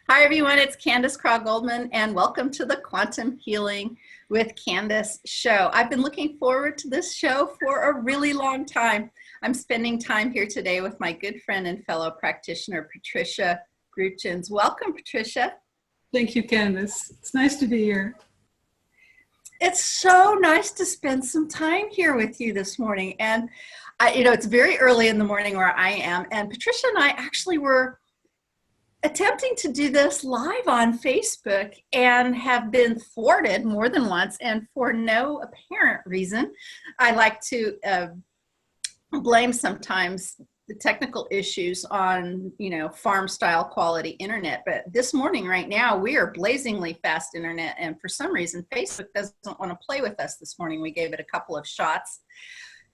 Hi, everyone. It's Candace Craw-Goldman, and welcome to the Quantum Healing with Candace show. I've been looking forward to this show for a really long time. I'm spending time here today with my good friend and fellow practitioner, Patricia Grootjans. Welcome, Patricia. Thank you, Candace. It's nice to be here. It's so nice to spend some time here with you this morning. And, it's very early in the morning where I am, and Patricia and I actually were attempting to do this live on Facebook and have been thwarted more than once, and for no apparent reason. I like to blame sometimes the technical issues on, farm style quality internet. But this morning right now, we are blazingly fast internet, and for some reason, Facebook doesn't want to play with us this morning. We gave it a couple of shots.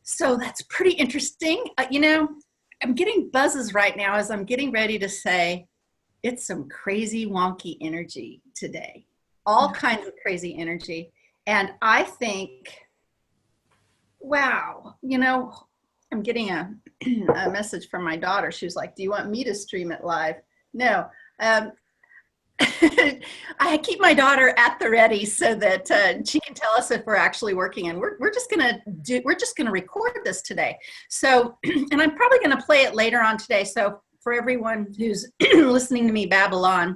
So that's pretty interesting. I'm getting buzzes right now as I'm getting ready to say, it's some crazy wonky energy today, all kinds of crazy energy. And I think, wow, I'm getting a message from my daughter. She was like, do you want me to stream it live? No. I keep my daughter at the ready so that she can tell us if we're actually working, and we're just gonna record this today. So, and I'm probably gonna play it later on today. So for everyone who's listening to me babble on,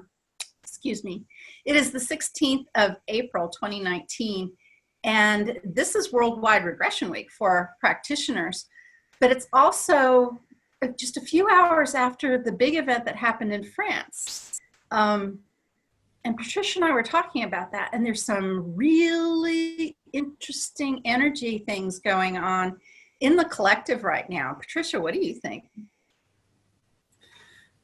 excuse me, it is the 16th of April, 2019, and this is Worldwide Regression Week for practitioners, but it's also just a few hours after the big event that happened in France. And Patricia and I were talking about that, and there's some really interesting energy things going on in the collective right now. Patricia, what do you think?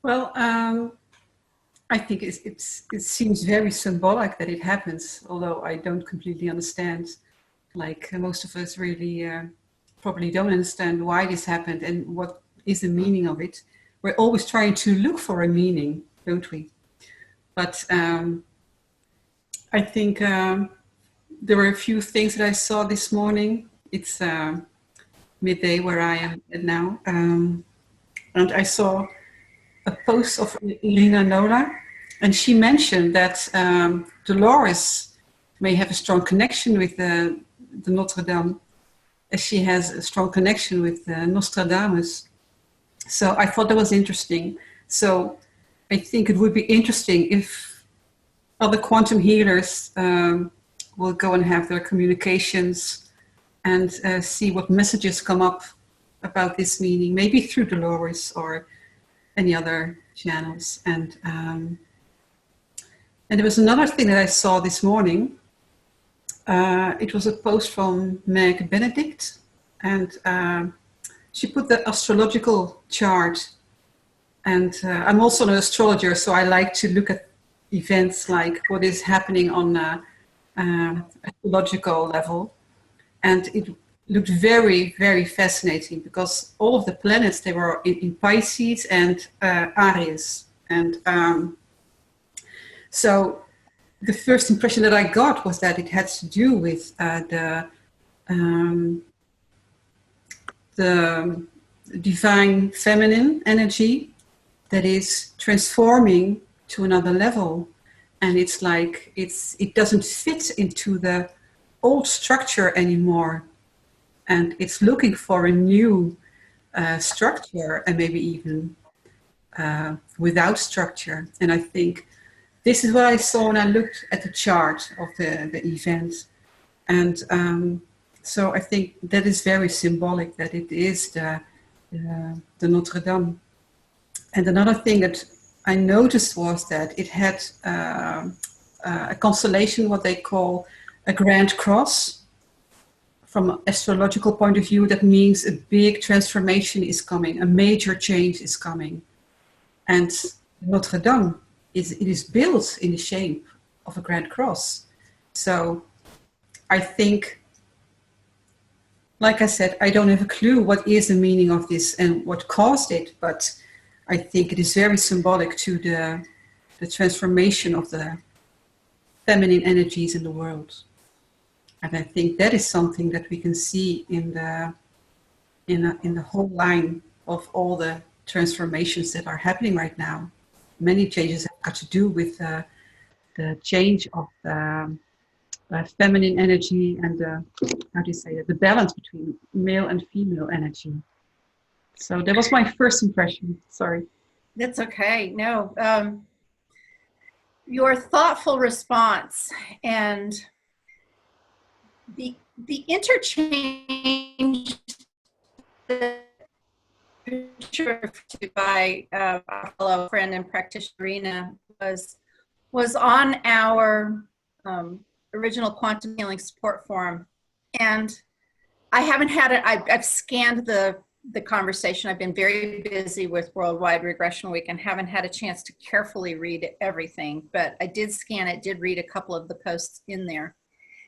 Well, I think it seems very symbolic that it happens, although I don't completely understand, like most of us really probably don't understand why this happened and what is the meaning of it. We're always trying to look for a meaning, don't we? But I think there were a few things that I saw this morning. It's midday where I am at now. And I saw a post of Irina Nola, and she mentioned that Dolores may have a strong connection with the Notre Dame, as she has a strong connection with Nostradamus. So I thought that was interesting. So I think it would be interesting if other quantum healers will go and have their communications and see what messages come up about this meaning, maybe through Dolores or any other channels. And there was another thing that I saw this morning. It was a post from Meg Benedict, and she put the astrological chart. And I'm also an astrologer, so I like to look at events like what is happening on astrological level. And it looked very, very fascinating because all of the planets, they were in Pisces and Aries. And so the first impression that I got was that it had to do with the divine feminine energy that is transforming to another level. And it's like it doesn't fit into the old structure anymore. And it's looking for a new structure, and maybe even without structure. And I think this is what I saw when I looked at the chart of the event. And so I think that is very symbolic, that it is the Notre Dame. And another thing that I noticed was that it had a constellation, what they call a grand cross. From an astrological point of view, that means a big transformation is coming, a major change is coming. And Notre Dame is built in the shape of a grand cross. So I think, like I said, I don't have a clue what is the meaning of this and what caused it, but I think it is very symbolic to the transformation of the feminine energies in the world. And I think that is something that we can see in the whole line of all the transformations that are happening right now many changes have got to do with the change of feminine energy and how do you say it, the balance between male and female energy. So that was my first impression. Sorry. That's okay. No, your thoughtful response and the interchange by our fellow friend and practitioner was on our original quantum healing support forum, and I haven't had it. I've scanned the conversation. I've been very busy with Worldwide Regression Week and haven't had a chance to carefully read everything, but I did scan it, did read a couple of the posts in there.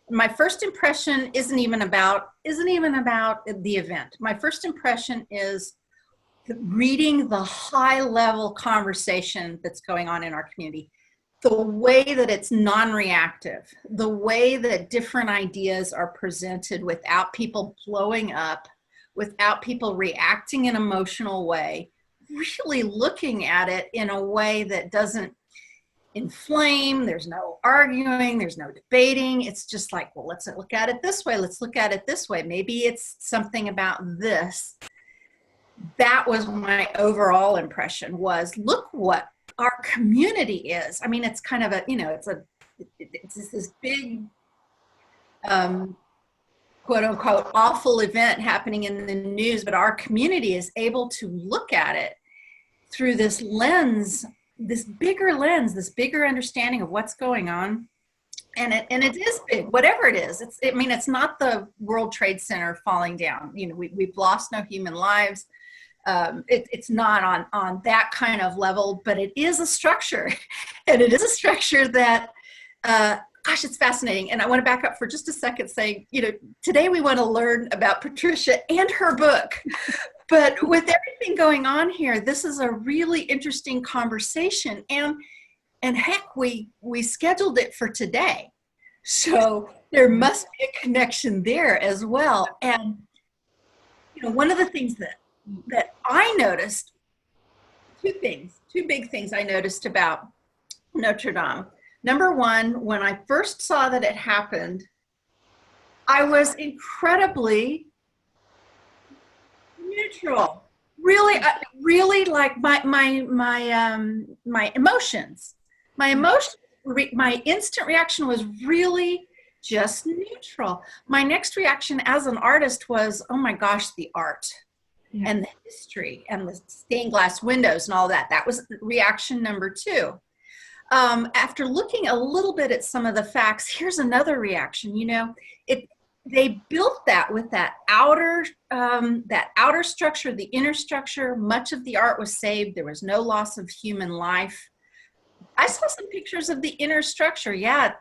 My first impression isn't even about the event. My first impression is reading the high level conversation that's going on in our community, the way that it's non-reactive, the way that different ideas are presented without people blowing up, without people reacting in an emotional way, really looking at it in a way that doesn't inflame. There's no arguing, there's no debating. It's just like, well, let's look at it this way. Let's look at it this way. Maybe it's something about this. That was my overall impression, was look what our community is. I mean, it's kind of a, it's this big, quote unquote, awful event happening in the news, but our community is able to look at it through this lens, this bigger understanding of what's going on. And it is big, whatever it is. It's not the World Trade Center falling down. We've lost no human lives. It's not on that kind of level, but it is a structure. And it is a structure that, gosh, it's fascinating. And I want to back up for just a second saying, today we want to learn about Patricia and her book. But with everything going on here, this is a really interesting conversation. And heck, we scheduled it for today. So there must be a connection there as well. And, one of the things that I noticed, two big things I noticed about Notre Dame. Number one, when I first saw that it happened, I was incredibly neutral. Really like my emotions. My instant reaction was really just neutral. My next reaction as an artist was, oh my gosh, the art. Yeah. And the history and the stained glass windows and all that. That was reaction number two. After looking a little bit at some of the facts, here's another reaction. They built that with that outer structure, the inner structure. Much of the art was saved. There was no loss of human life. I saw some pictures of the inner structure. Yeah,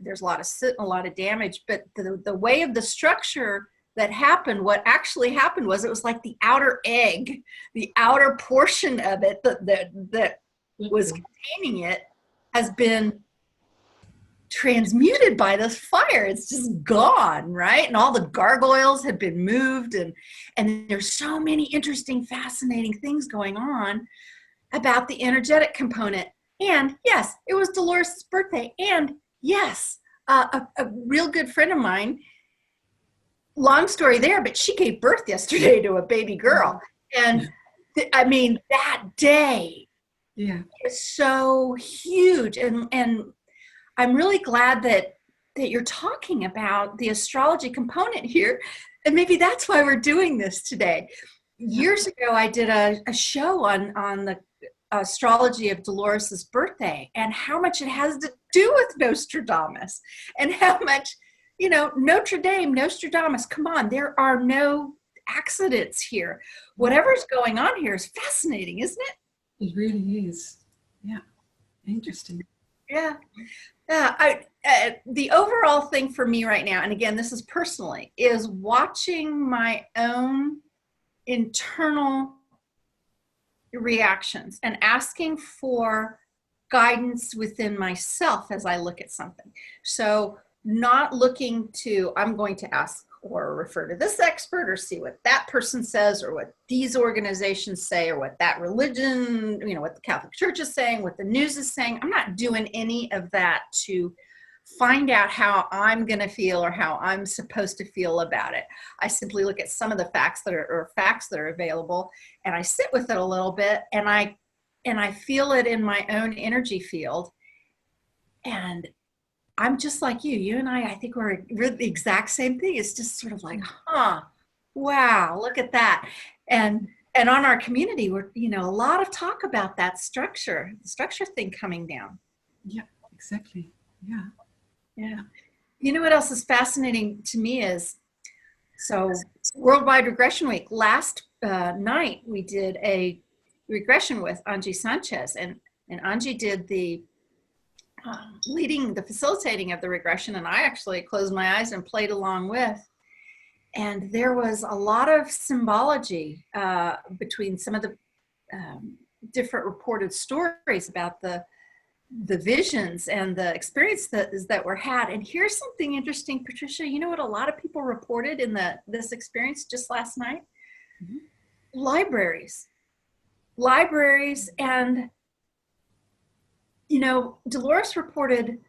there's a lot of soot and a lot of damage, but the way of the structure that happened, what actually happened was it was like the outer egg, the outer portion of it that was containing it has been transmuted by this fire. It's just gone, right? And all the gargoyles had been moved, and there's so many interesting, fascinating things going on about the energetic component. And yes, it was Dolores' birthday. And yes, a real good friend of mine, long story there, but she gave birth yesterday to a baby girl. And that day is so huge. And I'm really glad that you're talking about the astrology component here. And maybe that's why we're doing this today. Years ago, I did a show on the astrology of Dolores' birthday and how much it has to do with Nostradamus, and how much, Notre Dame, Nostradamus, come on, there are no accidents here. Whatever's going on here is fascinating, isn't it? It really is. Yeah. Interesting. Yeah. The overall thing for me right now, and again, this is personally, is watching my own internal reactions and asking for guidance within myself as I look at something. So not looking to, I'm going to ask or refer to this expert, or see what that person says, or what these organizations say, or what that religion, what the Catholic Church is saying, what the news is saying. I'm not doing any of that to find out how I'm going to feel or how I'm supposed to feel about it. I simply look at some of the facts that are available, and I sit with it a little bit, and I feel it in my own energy field. And I'm just like you and I think we're the exact same thing. It's just sort of like, wow, look at that. And on our community, we're, a lot of talk about that the structure thing coming down. Yeah, exactly. Yeah. Yeah. You know what else is fascinating to me is, so Worldwide Regression Week, last night we did a regression with Angie Sanchez, and Angie did the facilitating of the regression, and I actually closed my eyes and played along with. And there was a lot of symbology between some of the different reported stories about the visions and the experience that were had. And here's something interesting, Patricia. You know what a lot of people reported in this experience just last night? Mm-hmm. Libraries, and Dolores reported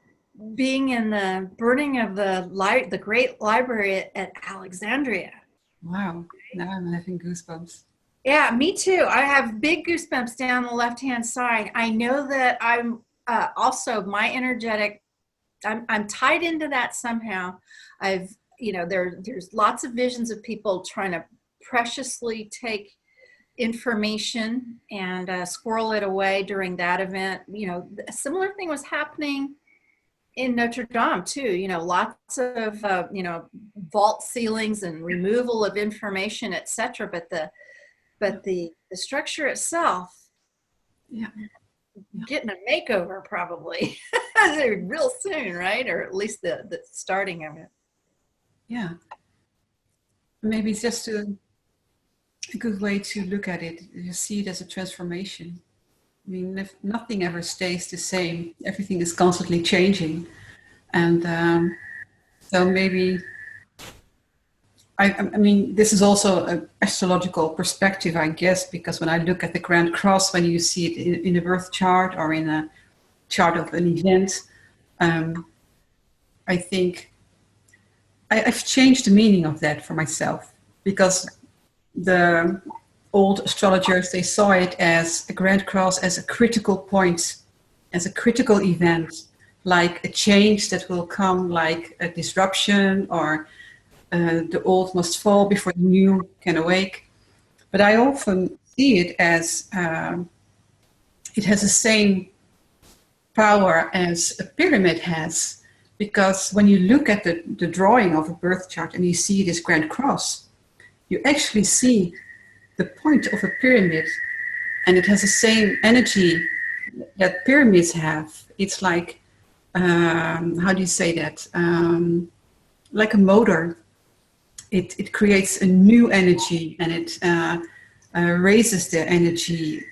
being in the burning of the great library at Alexandria. Wow, now I'm having goosebumps. Yeah, me too. I have big goosebumps down the left-hand side. I know that I'm also my energetic, I'm tied into that somehow. There's lots of visions of people trying to preciously take information and squirrel it away during that event. A similar thing was happening in Notre Dame too. Lots of vault ceilings and removal of information, etc. But the structure itself, getting a makeover probably real soon, right? Or at least the starting of it. Yeah, maybe it's just a good way to look at it. You see it as a transformation. I mean, if nothing ever stays the same, everything is constantly changing. And so maybe, I mean, this is also an astrological perspective, I guess, because when I look at the Grand Cross, when you see it in a birth chart or in a chart of an event, I think I've changed the meaning of that for myself, because the old astrologers, they saw it as a Grand Cross as a critical point, as a critical event, like a change that will come, like a disruption, or the old must fall before the new can awake. But I often see it as it has the same power as a pyramid has, because when you look at the drawing of a birth chart and you see this Grand Cross, you actually see the point of a pyramid, and it has the same energy that pyramids have. It's like, how do you say that? Like a motor. It creates a new energy, and it raises the energy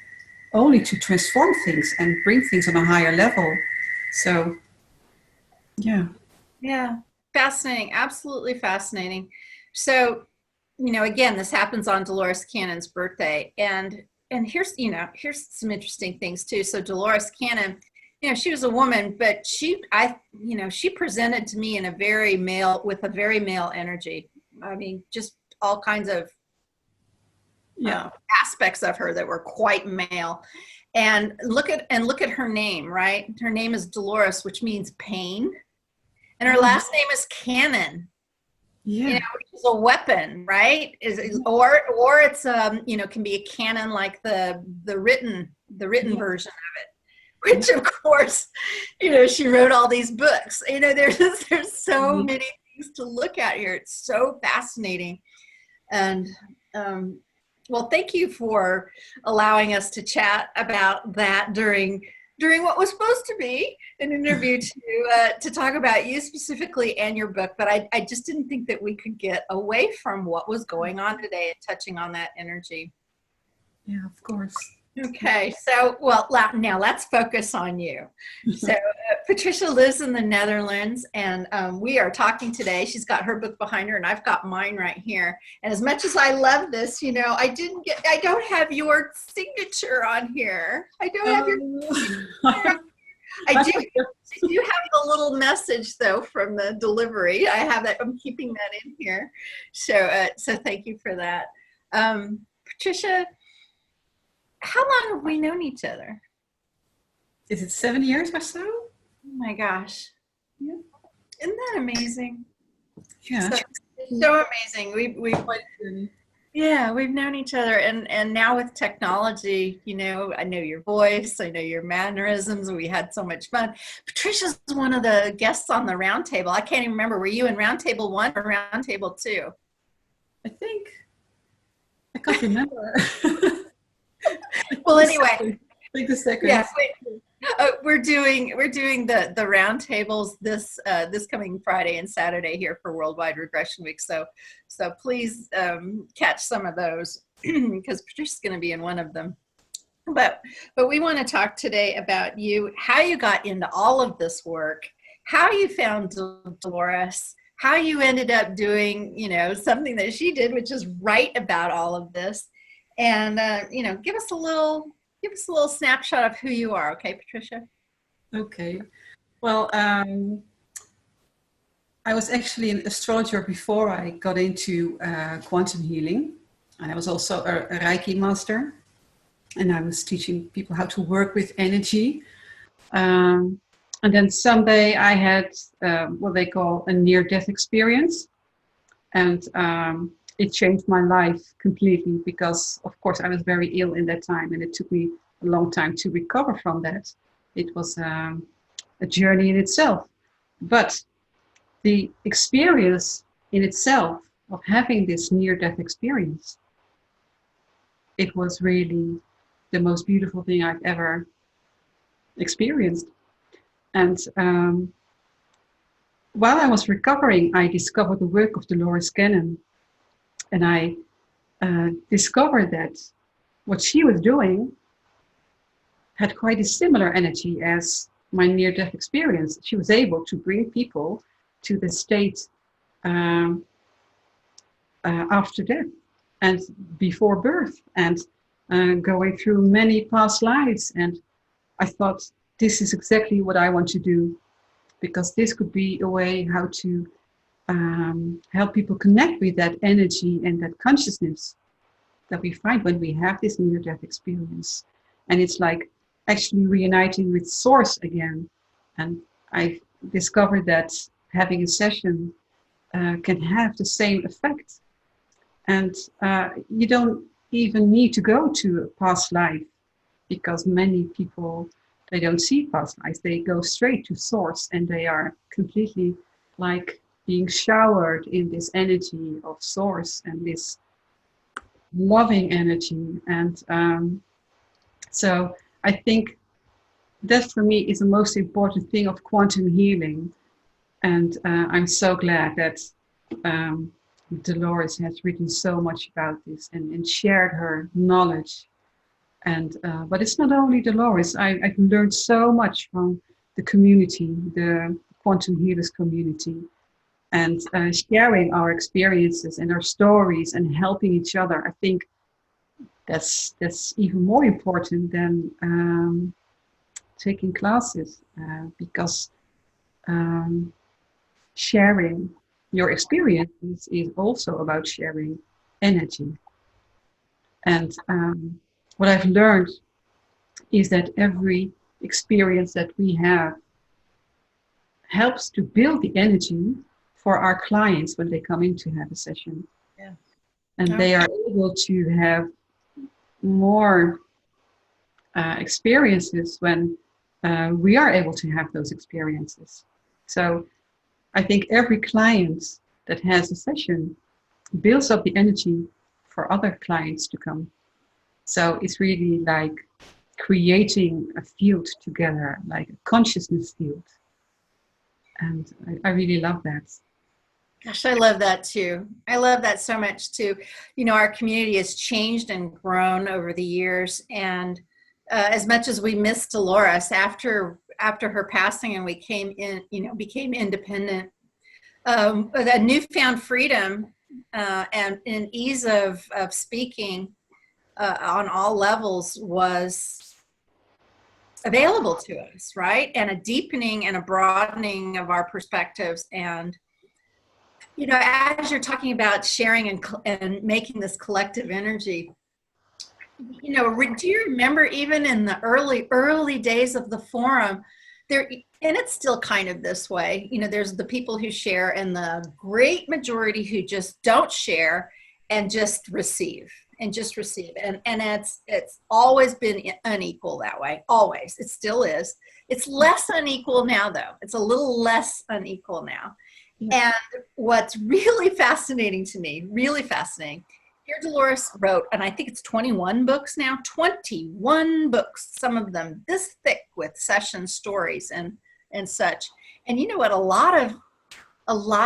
only to transform things and bring things on a higher level. So, yeah. Yeah, fascinating. Absolutely fascinating. So, again, this happens on Dolores Cannon's birthday, and here's some interesting things too. So Dolores Cannon, she was a woman, but she presented to me with a very male energy. I mean, just all kinds of aspects of her that were quite male. And look at her name, right? Her name is Dolores, which means pain, and her last name is Cannon. Yeah. Which is a weapon, right? Or it's can be a canon, like the written version of it, which of course, she wrote all these books. There's so many things to look at here. It's so fascinating. And well, thank you for allowing us to chat about that during what was supposed to be an interview to talk about you specifically and your book. But I just didn't think that we could get away from what was going on today and touching on that energy. Yeah, of course. Okay, so now let's focus on you. So Patricia lives in the Netherlands, and we are talking today. She's got her book behind her, and I've got mine right here. And as much as I love this, I don't have your signature on here. I don't have your signature. I do have the little message though from the delivery. I have that. I'm keeping that in here. So thank you for that, Patricia. How long have we known each other? Is it 7 years or so? Oh my gosh. Yeah. Isn't that amazing? Yeah. So amazing. We've known each other, and now with technology, I know your voice, I know your mannerisms. We had so much fun. Patricia's one of the guests on the roundtable. I can't even remember. Were you in roundtable 1 or roundtable 2? I can't remember. Well, anyway, take the second. Yeah, we're doing the roundtables this coming Friday and Saturday here for Worldwide Regression Week. So please catch some of those because Patricia's going to be in one of them. But we want to talk today about you, how you got into all of this work, how you found Dolores, how you ended up doing something that she did, which is write about all of this, and give us a little snapshot of who you are, okay, Patricia? Okay. Well, I was actually an astrologer before I got into quantum healing. And I was also a Reiki master. And I was teaching people how to work with energy. And then someday I had what they call a near-death experience. And it changed my life completely because, of course, I was very ill in that time. And it took me a long time to recover from that. It was a journey in itself. But the experience in itself of having this near-death experience, it was really the most beautiful thing I've ever experienced. And while I was recovering, I discovered the work of Dolores Cannon. And I discovered that what she was doing had quite a similar energy as my near-death experience. She was able to bring people to the state after death and before birth and going through many past lives. And I thought, this is exactly what I want to do, because this could be a way how to help people connect with that energy and that consciousness that we find when we have this near-death experience. And it's like actually reuniting with source again. And I discovered that having a session can have the same effect. And you don't even need to go to a past life, because many people, they don't see past lives. They go straight to source and they are completely like being showered in this energy of source and this loving energy. And so I think that for me is the most important thing of quantum healing. And I'm so glad that Dolores has written so much about this and shared her knowledge. And but it's not only Dolores. I've learned so much from the community, the quantum healers community, and sharing our experiences and our stories and helping each other. I think that's even more important than taking classes, because sharing your experiences is also about sharing energy. And what I've learned is that every experience that we have helps to build the energy for our clients when they come in to have a session. Yeah. And they are able to have more experiences when we are able to have those experiences. So I think every client that has a session builds up the energy for other clients to come. So it's really like creating a field together, like a consciousness field. And I really love that. Gosh, I love that too. I love that so much too. You know, our community has changed and grown over the years, and as much as we miss Dolores after her passing, and we came in, you know, became independent, that newfound freedom and ease of speaking on all levels was available to us, right? And a deepening and a broadening of our perspectives. And you know, as you're talking about sharing and making this collective energy, you know, do you remember even in the early days of the forum, there, and it's still kind of this way, you know, there's the people who share and the great majority who just don't share and just receive and it's always been unequal that way, always. It still is. It's less unequal now though. It's a little less unequal now. And what's really fascinating to me, really fascinating, here Dolores wrote, and I think it's 21 books now, 21 books, some of them this thick with session stories and such. And you know what, a lot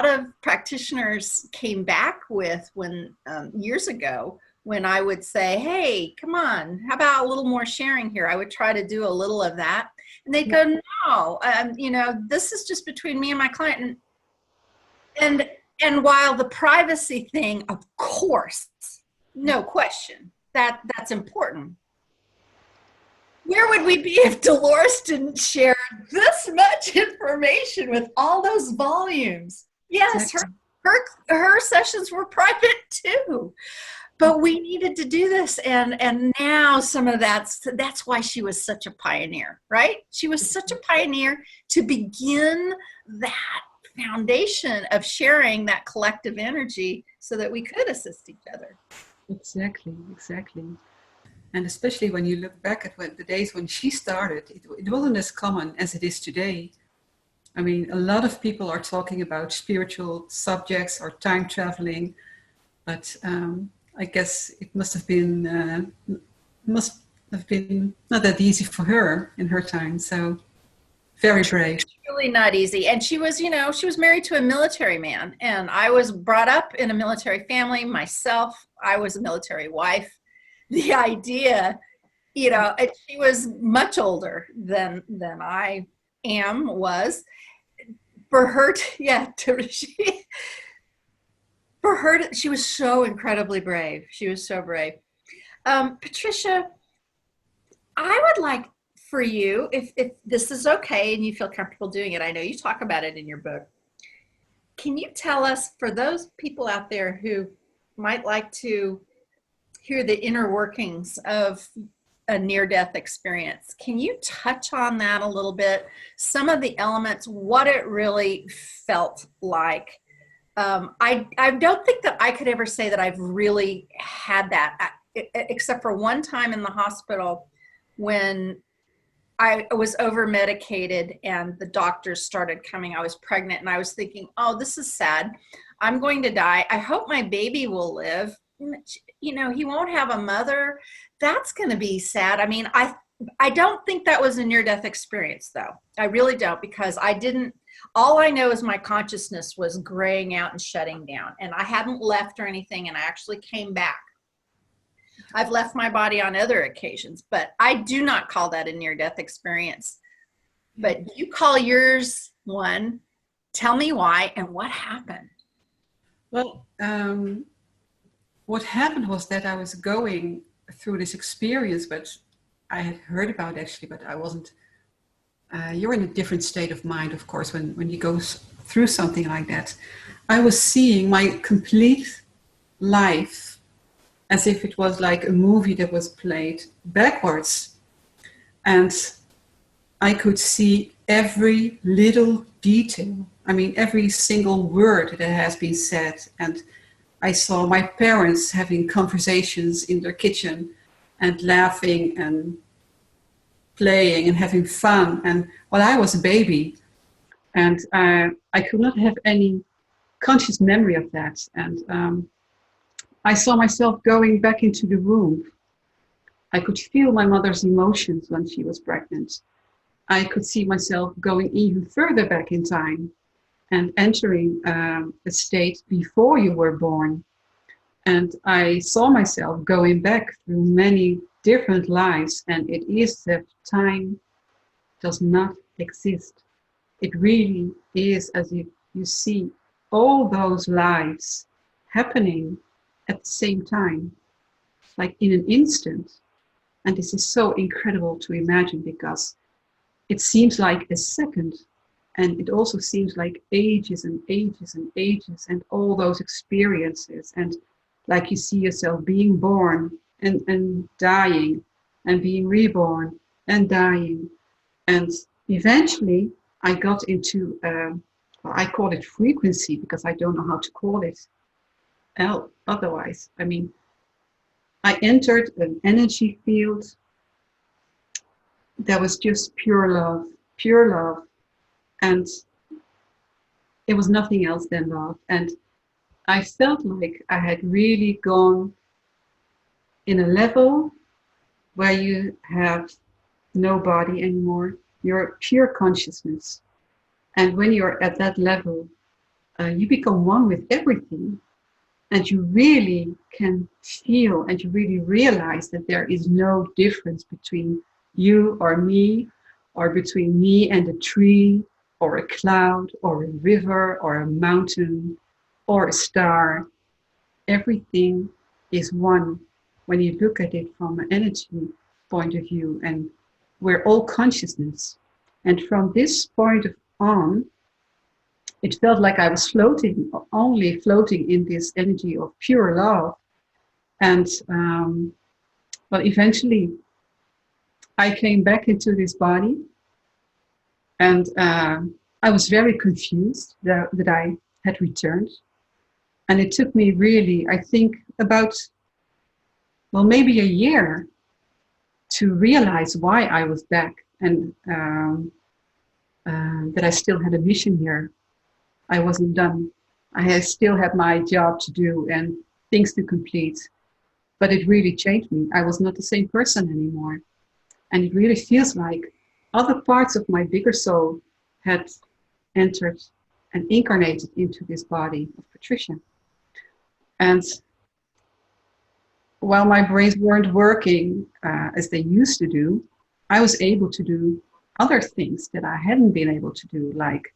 of practitioners came back with when years ago, when I would say, hey, come on, how about a little more sharing here? I would try to do a little of that. And they'd go, no, you know, this is just between me and my client. And while the privacy thing, of course, no question, that's important. Where would we be if Dolores didn't share this much information with all those volumes? Yes, her sessions were private too, but we needed to do this. And now some of that's why she was such a pioneer, right? She was such a pioneer to begin that foundation of sharing that collective energy so that we could assist each other. Exactly. And especially when you look back at the days when she started, it wasn't as common as it is today. I mean, a lot of people are talking about spiritual subjects or time traveling, but I guess it must have been not that easy for her in her time. So very brave. Really not easy. And she was, you know, she was married to a military man, and I was brought up in a military family myself. I was a military wife. The idea, you know, she was much older than I was. For her she was so incredibly brave. She was so brave. Patricia, I would like for you, if this is okay and you feel comfortable doing it, I know you talk about it in your book. Can you tell us, for those people out there who might like to hear the inner workings of a near-death experience, can you touch on that a little bit? Some of the elements, what it really felt like. I don't think that I could ever say that I've really had that, except for one time in the hospital when I was over medicated and the doctors started coming. I was pregnant and I was thinking, oh, this is sad. I'm going to die. I hope my baby will live. You know, he won't have a mother. That's going to be sad. I mean, I don't think that was a near-death experience though. I really don't, because all I know is my consciousness was graying out and shutting down, and I hadn't left or anything, and I actually came back. I've left my body on other occasions, but I do not call that a near-death experience. But you call yours one. Tell me why and what happened. Well, what happened was that I was going through this experience, but I had heard about actually, but I wasn't. You're in a different state of mind, of course, when you go through something like that. I was seeing my complete life as if it was like a movie that was played backwards. And I could see every little detail. I mean, every single word that has been said. And I saw my parents having conversations in their kitchen and laughing and playing and having fun. And while I was a baby, and I could not have any conscious memory of that. And I saw myself going back into the womb. I could feel my mother's emotions when she was pregnant. I could see myself going even further back in time and entering a state before you were born. And I saw myself going back through many different lives, and it is that time does not exist. It really is as if you see all those lives happening at the same time, like in an instant. And this is so incredible to imagine, because it seems like a second, and it also seems like ages and ages and ages, and all those experiences, and like you see yourself being born and dying, and being reborn and dying. And eventually I got into, well, I call it frequency because I don't know how to call it otherwise. I mean, I entered an energy field that was just pure love, pure love. And it was nothing else than love. And I felt like I had really gone in a level where you have no body anymore. You're pure consciousness. And when you're at that level, you become one with everything. And you really can feel, and you really realize that there is no difference between you or me, or between me and a tree, or a cloud, or a river, or a mountain, or a star. Everything is one when you look at it from an energy point of view, and we're all consciousness. And from this point on, it felt like I was floating, only floating in this energy of pure love. And well, eventually I came back into this body, and I was very confused that I had returned. And it took me really, I think, about, well, maybe a year to realize why I was back, and that I still had a mission here. I wasn't done. I still had my job to do and things to complete. But it really changed me. I was not the same person anymore. And it really feels like other parts of my bigger soul had entered and incarnated into this body of Patricia. And while my brains weren't working as they used to do, I was able to do other things that I hadn't been able to do, like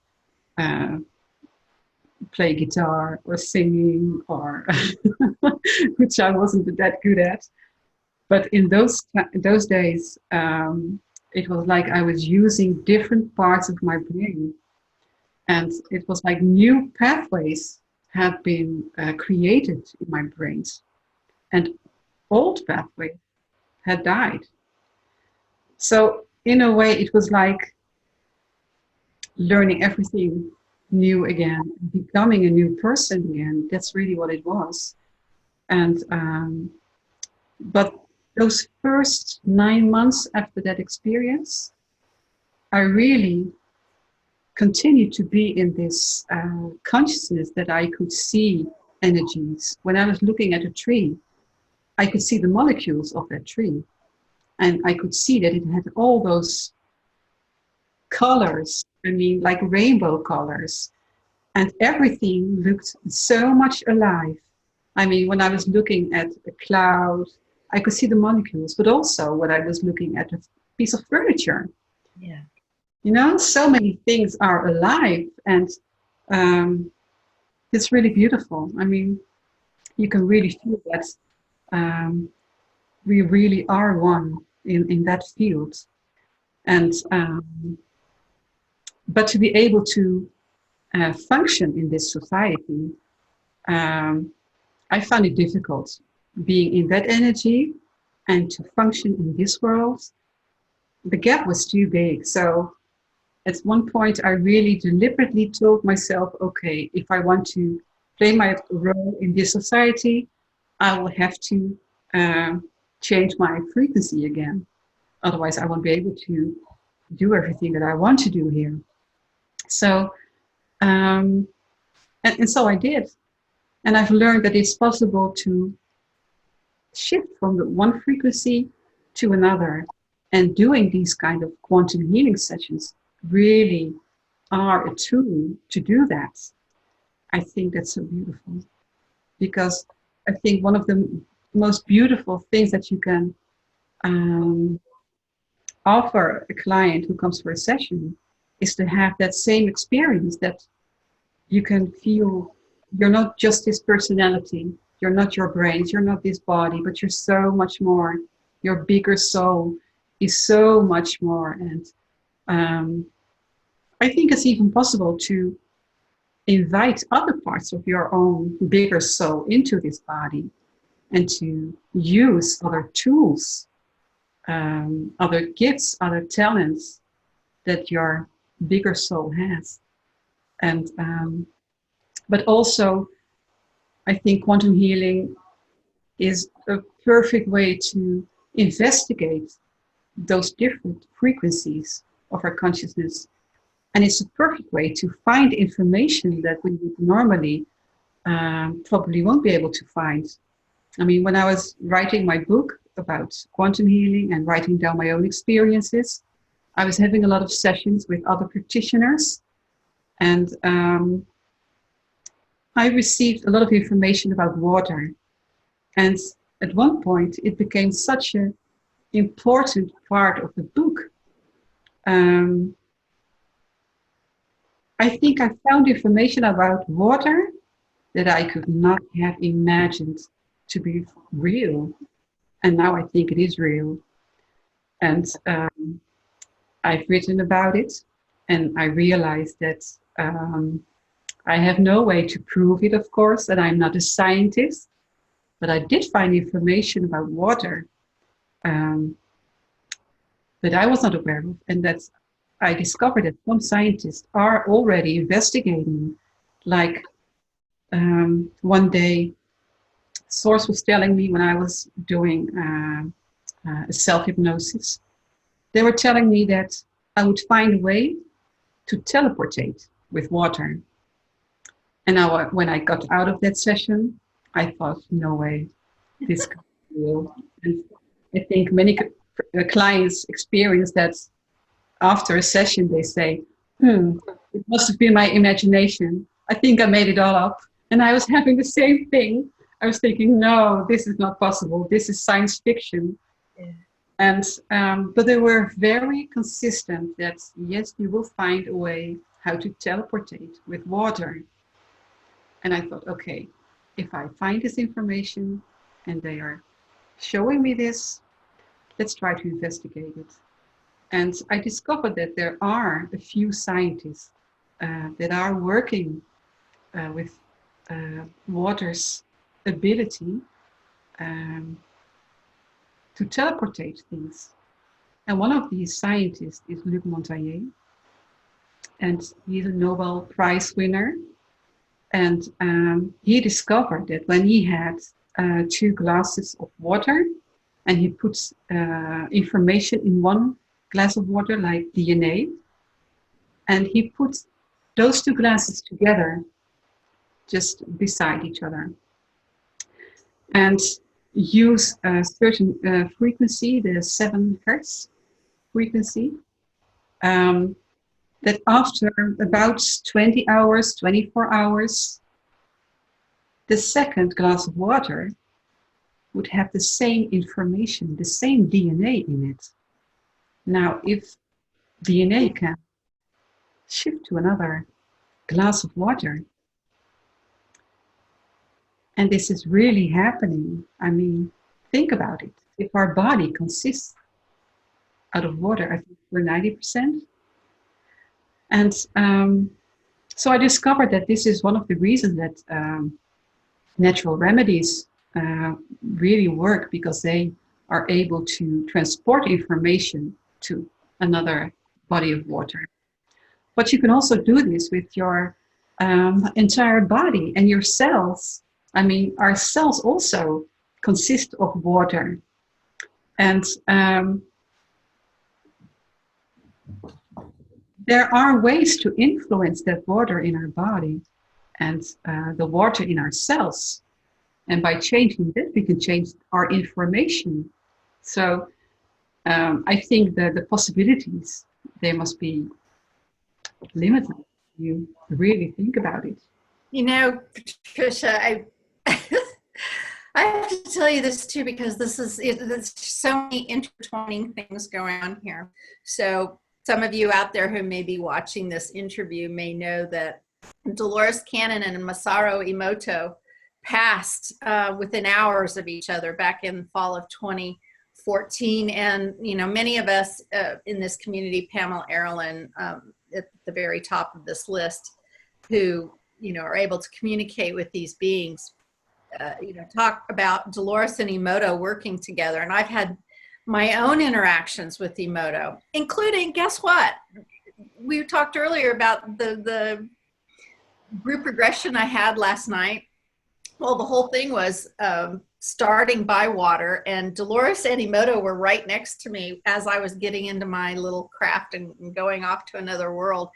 play guitar or singing, or which I wasn't that good at. But in those days, it was like I was using different parts of my brain, and it was like new pathways had been created in my brains, and old pathways had died. So in a way, it was like learning everything new again, becoming a new person again. That's really what it was. And but those first 9 months after that experience, I really continued to be in this consciousness that I could see energies. When I was looking at a tree, I could see the molecules of that tree, and I could see that it had all those colors, I mean, like rainbow colors, and everything looked so much alive. I mean, when I was looking at a cloud, I could see the molecules, but also when I was looking at a piece of furniture. Yeah. You know, so many things are alive, and it's really beautiful. I mean, you can really feel that we really are one in that field. And but to be able to function in this society, I found it difficult being in that energy and to function in this world. The gap was too big. So at one point, I really deliberately told myself, okay, if I want to play my role in this society, I will have to change my frequency again. Otherwise, I won't be able to do everything that I want to do here. So, and so I did. And I've learned that it's possible to shift from the one frequency to another. And doing these kind of quantum healing sessions really are a tool to do that, I think that's so beautiful. Because I think one of the most beautiful things that you can offer a client who comes for a session is to have that same experience, that you can feel you're not just this personality, you're not your brains, you're not this body, but you're so much more. Your bigger soul is so much more. And I think it's even possible to invite other parts of your own bigger soul into this body and to use other tools, other gifts, other talents that your bigger soul has. And but also, I think quantum healing is a perfect way to investigate those different frequencies of our consciousness. And it's a perfect way to find information that we would normally probably won't be able to find. I mean, when I was writing my book about quantum healing and writing down my own experiences, I was having a lot of sessions with other practitioners. And I received a lot of information about water. And at one point, it became such an important part of the book. I think I found information about water that I could not have imagined to be real. And now I think it is real. And I've written about it, and I realized that I have no way to prove it, of course, and I'm not a scientist, but I did find information about water that I was not aware of, and that I discovered that some scientists are already investigating. Like one day, Source was telling me when I was doing a self-hypnosis, they were telling me that I would find a way to teleportate with water. And now when I got out of that session, I thought, no way, this can't be real. And I think many clients experience that after a session. They say, it must have been my imagination. I think I made it all up. And I was having the same thing. I was thinking, no, this is not possible. This is science fiction. Yeah. And but they were very consistent that, yes, you will find a way how to teleportate with water. And I thought, okay, if I find this information and they are showing me this, let's try to investigate it. And I discovered that there are a few scientists that are working with water's ability to teleportate things. And one of these scientists is Luc Montagnier, and he's a Nobel Prize winner. And he discovered that when he had 2 glasses of water, and he puts information in one glass of water, like DNA, and he puts those 2 glasses together, just beside each other, and use a certain frequency, the 7 hertz frequency, that after about 20 hours, 24 hours, the second glass of water would have the same information, the same DNA in it. Now, if DNA can shift to another glass of water, and this is really happening, I mean, think about it. If our body consists out of water, I think we're 90%. And so I discovered that this is one of the reasons that natural remedies really work, because they are able to transport information to another body of water. But you can also do this with your entire body and your cells. I mean, our cells also consist of water. And there are ways to influence that water in our body and the water in our cells. And by changing that, we can change our information. So I think that the possibilities, they must be limited. You really think about it. You know, Patricia, I have to tell you this too, because there's so many intertwining things going on here. So some of you out there who may be watching this interview may know that Dolores Cannon and Masaru Emoto passed within hours of each other back in fall of 2014. And, you know, many of us in this community, Pamela Erlin at the very top of this list, who, you know, are able to communicate with these beings, you know, talk about Dolores and Emoto working together. And I've had my own interactions with Emoto, including, guess what? We talked earlier about the group regression I had last night. Well, the whole thing was starting by water, and Dolores and Emoto were right next to me as I was getting into my little craft and going off to another world.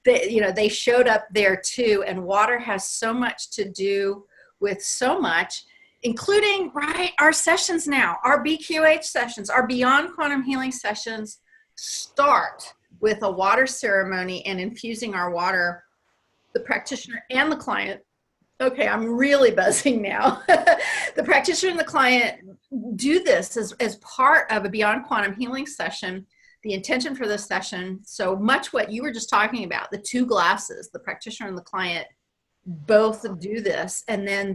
They showed up there too, and water has so much to do with so much, including, right, our sessions now, our BQH sessions, our Beyond Quantum Healing sessions start with a water ceremony and infusing our water, the practitioner and the client. Okay, I'm really buzzing now. The practitioner and the client do this as part of a Beyond Quantum Healing session. The intention for this session, so much what you were just talking about, the two glasses, the practitioner and the client both do this, and then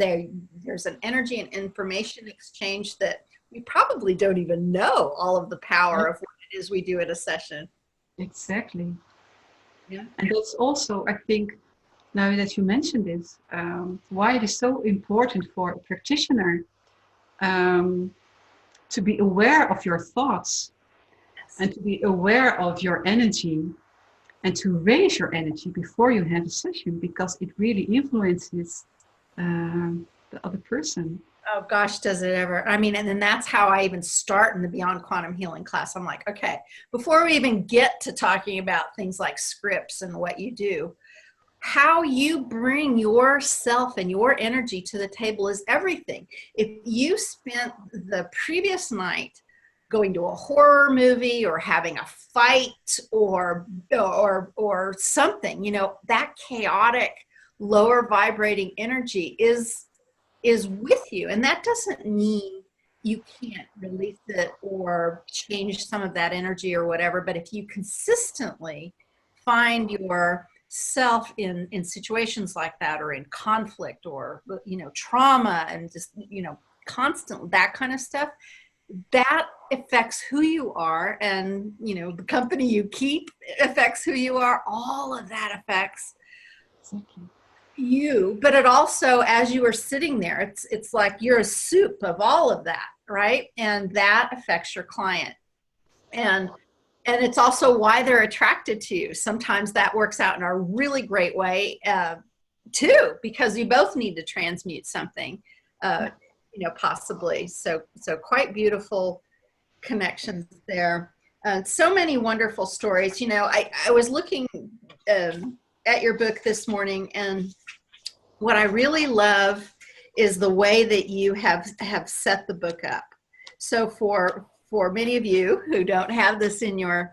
there's an energy and information exchange that we probably don't even know all of the power of what it is we do at a session. Exactly. Yeah. And that's also, I think, now that you mentioned this, why it is so important for a practitioner to be aware of your thoughts, yes, and to be aware of your energy, and to raise your energy before you have a session, because it really influences the other person. Oh gosh, does it ever. I mean, and then that's how I even start in the Beyond Quantum Healing class. I'm like, okay, before we even get to talking about things like scripts and what you do, how you bring yourself and your energy to the table is everything. If you spent the previous night going to a horror movie or having a fight or something, you know, that chaotic, lower vibrating energy is with you. And that doesn't mean you can't release it or change some of that energy or whatever. But if you consistently find yourself in situations like that, or in conflict, or, you know, trauma, and just, you know, constant, that kind of stuff, that affects who you are, and, you know, the company you keep affects who you are. All of that affects you. But it also, as you are sitting there, it's like you're a soup of all of that, right? And that affects your client. And it's also why they're attracted to you. Sometimes that works out in a really great way too, because you both need to transmute something, you know, possibly. So quite beautiful connections there. So many wonderful stories. You know, I was looking at your book this morning, and what I really love is the way that you have set the book up. So for many of you who don't have this in your,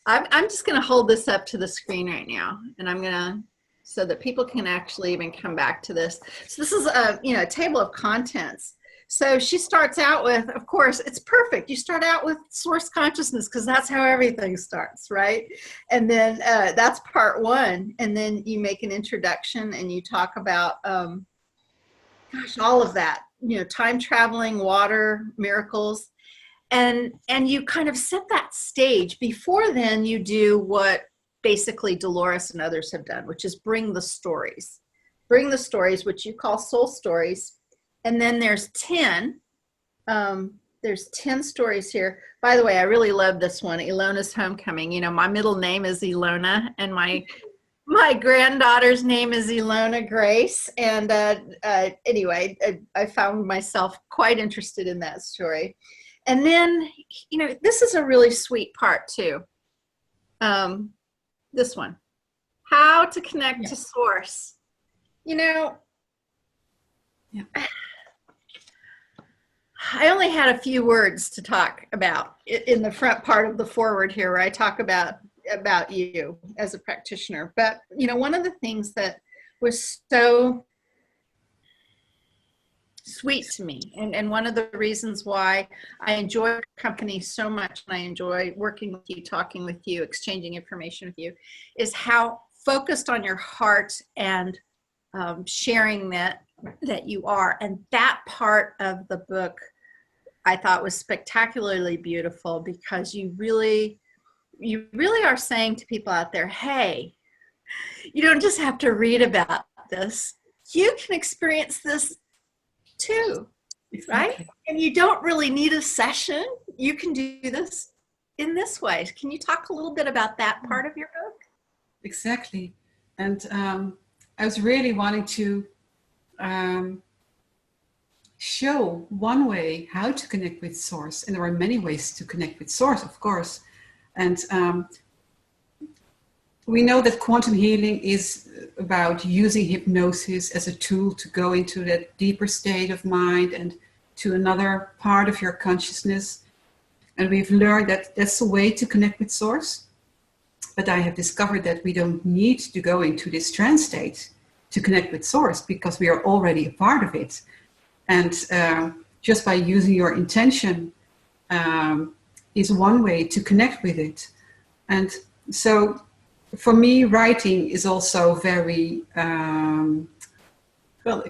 I'm just going to hold this up to the screen right now, and I'm going to, so that people can actually even come back to this. So this is a, you know, a table of contents. So she starts out with, of course, it's perfect. You start out with source consciousness, because that's how everything starts, right? And then that's part one. And then you make an introduction and you talk about, gosh, all of that, you know, time traveling, water, miracles. And you kind of set that stage. Before then, you do what basically Dolores and others have done, which is bring the stories, which you call soul stories. And then there's 10 stories here. By the way, I really love this one, Ilona's Homecoming. You know, my middle name is Ilona, and my granddaughter's name is Ilona Grace. And anyway, I found myself quite interested in that story. And then, you know, this is a really sweet part too. This one, how to connect to source. You know, I only had a few words to talk about in the front part of the foreword here, where I talk about about you as a practitioner. But, you know, one of the things that was so sweet to me, and one of the reasons why I enjoy company so much, and I enjoy working with you, talking with you, exchanging information with you, is how focused on your heart and sharing that you are. And that part of the book I thought was spectacularly beautiful, because you really are saying to people out there, hey, you don't just have to read about this, you can experience this too. Exactly. Right? And you don't really need a session. You can do this in this way. Can you talk a little bit about that part of your book? Exactly. And I was really wanting to show one way how to connect with Source. And there are many ways to connect with Source, of course. And we know that quantum healing is about using hypnosis as a tool to go into that deeper state of mind and to another part of your consciousness. And we've learned that that's a way to connect with Source. But I have discovered that we don't need to go into this trance state to connect with Source, because we are already a part of it. And just by using your intention is one way to connect with it. And so for me, writing is also very, a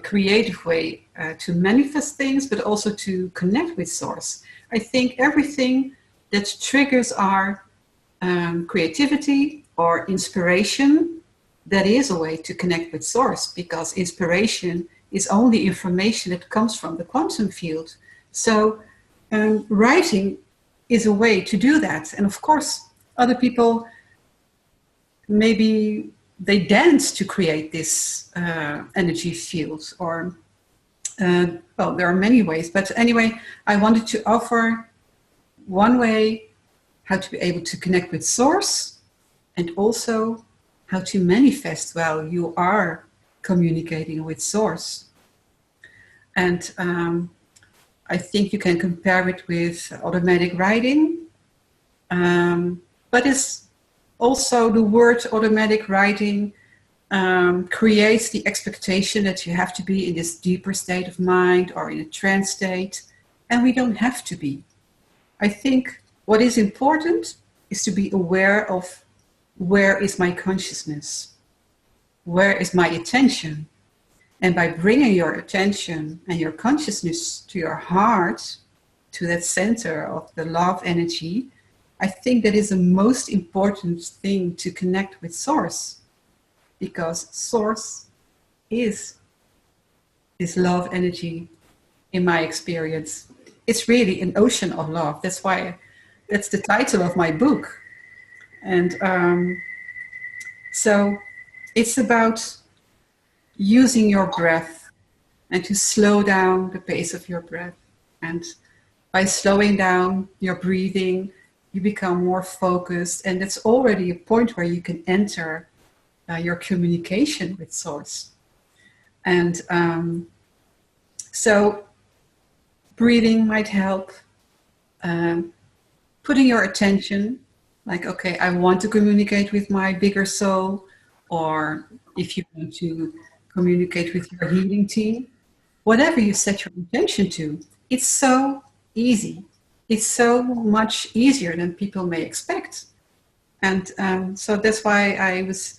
creative way to manifest things, but also to connect with Source. I think everything that triggers our creativity or inspiration, that is a way to connect with Source, because inspiration is only information that comes from the quantum field. So writing is a way to do that. And of course, other people, maybe they dance to create this energy field, or, well, there are many ways. But anyway, I wanted to offer one way how to be able to connect with Source, and also how to manifest while you are communicating with Source. And I think you can compare it with automatic writing. But it's also, the word automatic writing creates the expectation that you have to be in this deeper state of mind or in a trance state, and we don't have to be. I think what is important is to be aware of, where is my consciousness? Where is my attention? And by bringing your attention and your consciousness to your heart, to that center of the love energy, I think that is the most important thing to connect with Source, because Source is this love energy, in my experience. It's really an ocean of love. That's why, that's the title of my book. And so it's about using your breath and to slow down the pace of your breath. And by slowing down your breathing, you become more focused. And that's already a point where you can enter your communication with Source. And so breathing might help. Putting your attention, like, okay, I want to communicate with my bigger soul, or if you want to communicate with your healing team, whatever you set your intention to, it's so easy. It's so much easier than people may expect. And so that's why I was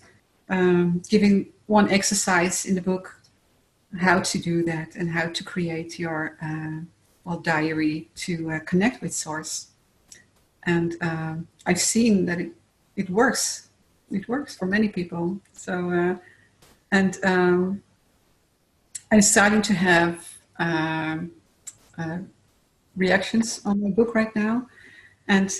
giving one exercise in the book, how to do that and how to create your diary to connect with Source. And I've seen that it works. It works for many people. So, I'm starting to have reactions on my book right now. And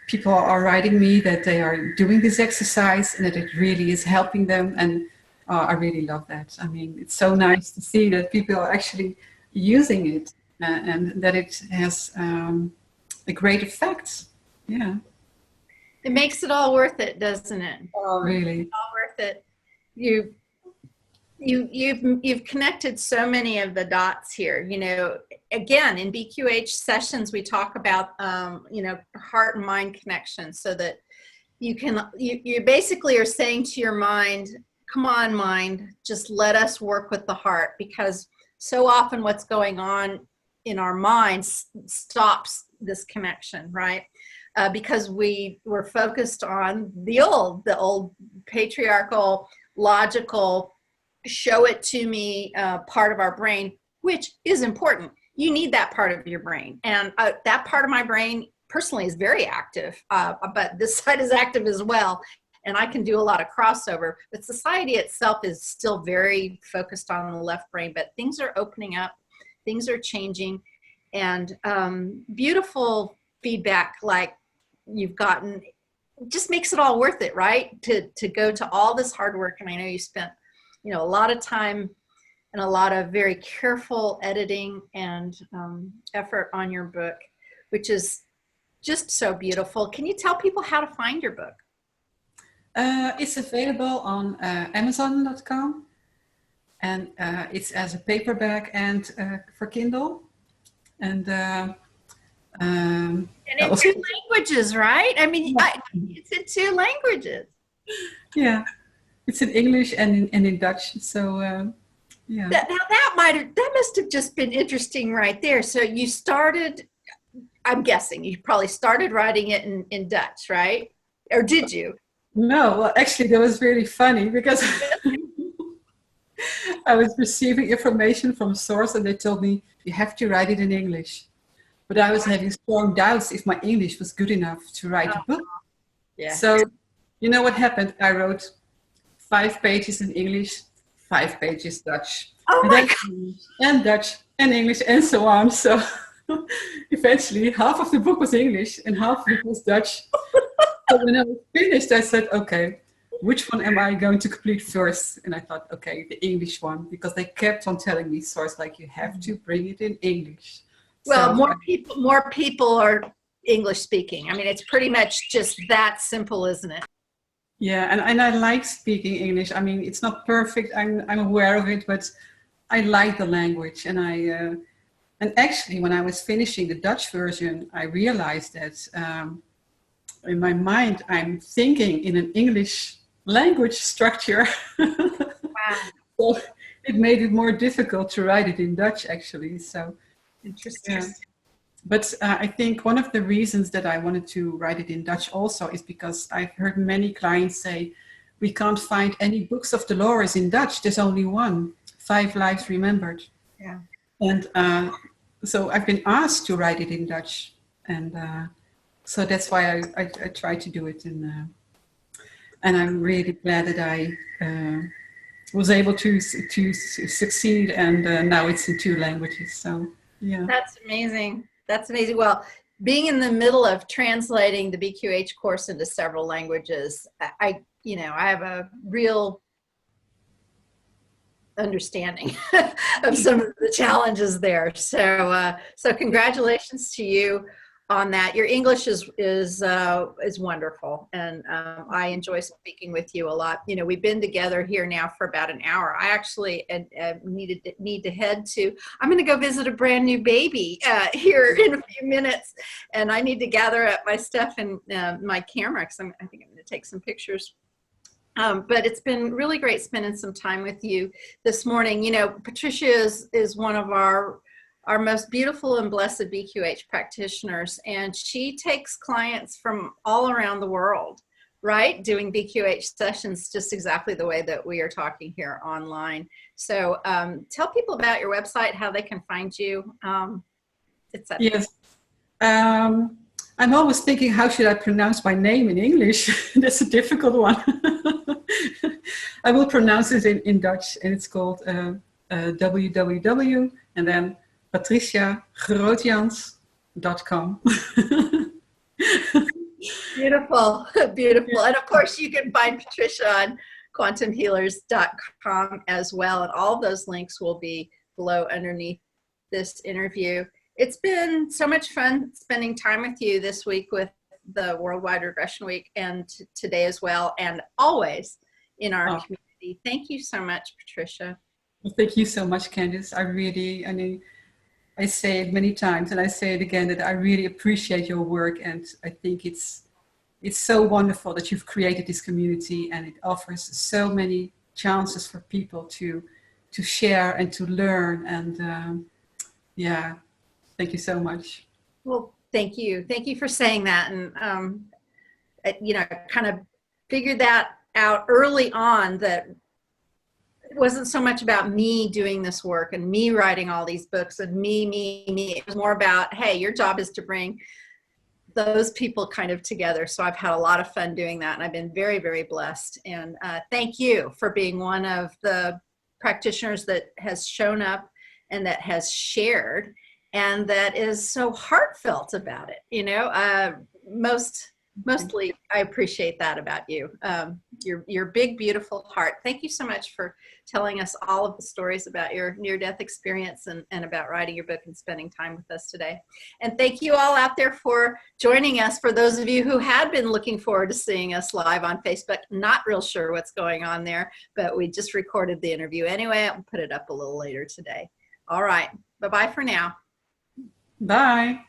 people are writing me that they are doing this exercise and that it really is helping them. And I really love that. I mean, it's so nice to see that people are actually using it and that it has a great effect. Yeah. It makes it all worth it, doesn't it? Oh, really? It's all worth it. You've connected so many of the dots here. You know, again, in BQH sessions, we talk about heart and mind connection, so that you basically are saying to your mind, come on, mind, just let us work with the heart, because so often what's going on in our minds stops this connection, right? Because we're focused on the old patriarchal, logical, show it to me part of our brain, which is important. You need that part of your brain. And that part of my brain personally is very active, but this side is active as well. And I can do a lot of crossover, but society itself is still very focused on the left brain, but things are opening up, things are changing, and beautiful feedback like you've gotten just makes it all worth it, right? To go to all this hard work. And I know you spent, a lot of time and a lot of very careful editing and effort on your book, which is just so beautiful. Can you tell people how to find your book? It's available on Amazon.com, and it's as a paperback and for Kindle. And in 2 languages, right? I mean, it's in 2 languages. Yeah, it's in English and in Dutch. So yeah. That must have just been interesting right there. So you started, I'm guessing you probably started writing it in Dutch, right? Or did you? No, well, actually, that was really funny because I was receiving information from a source and they told me you have to write it in English. But I was having strong doubts if my English was good enough to write a book. Yeah. So, you know what happened? I wrote 5 pages in English, 5 pages Dutch. Oh my God. And Dutch and English and so on. So eventually half of the book was English and half of it was Dutch. So when I was finished, I said, okay, which one am I going to complete first? And I thought, okay, the English one, because they kept on telling me, source, like, you have to bring it in English. Well, so, more people are English speaking. I mean, it's pretty much just that simple, isn't it? Yeah, and I like speaking English. I mean, it's not perfect. I'm aware of it, but I like the language. And and actually, when I was finishing the Dutch version, I realized that in my mind, I'm thinking in an English language structure. Wow. So it made it more difficult to write it in Dutch, actually. So interesting. Yeah. But I think one of the reasons that I wanted to write it in Dutch also is because I've heard many clients say, we can't find any books of Dolores in Dutch. There's only one, 5 Lives Remembered. Yeah. And so I've been asked to write it in Dutch. And so that's why I try to do it. And I'm really glad that I was able to succeed. And now it's in 2 languages. So, yeah. That's amazing. That's amazing. Well, being in the middle of translating the BQH course into several languages, I have a real understanding of some of the challenges there. So congratulations to you on that. Your English is wonderful, and I enjoy speaking with you a lot. We've been together here now for about an hour. I actually need to head to. I'm going to go visit a brand new baby here in a few minutes, and I need to gather up my stuff and my camera because I think I'm going to take some pictures. But it's been really great spending some time with you this morning. Patricia is one of our most beautiful and blessed BQH practitioners, and she takes clients from all around the world, right, doing BQH sessions just exactly the way that we are talking here online. So tell people about your website, how they can find you, etc. Yes. I'm always thinking, how should I pronounce my name in English? That's a difficult one. I will pronounce it in Dutch, and it's called www and then Patricia Grootjans.com. Beautiful, beautiful. And of course, you can find Patricia on quantumhealers.com as well. And all those links will be below underneath this interview. It's been so much fun spending time with you this week with the Worldwide Regression Week and today as well, and always in our community. Thank you so much, Patricia. Well, thank you so much, Candace. I say it many times, and I say it again, that I really appreciate your work, and I think it's it's so wonderful that you've created this community, and it offers so many chances for people to share and to learn. And yeah, thank you so much. Well, thank you. Thank you for saying that. And, you know, kind of figured that out early on, that it wasn't so much about me doing this work and me writing all these books and me. It was more about, hey, your job is to bring those people kind of together. So I've had a lot of fun doing that, and I've been very, very blessed. And thank you for being one of the practitioners that has shown up and that has shared and that is so heartfelt about it. You know, mostly I appreciate that about you. Your big, beautiful heart. Thank you so much for telling us all of the stories about your near-death experience and about writing your book and spending time with us today. And thank you all out there for joining us. For those of you who had been looking forward to seeing us live on Facebook, not real sure what's going on there, but we just recorded the interview anyway. I'll put it up a little later today. All right. Bye-bye for now. Bye.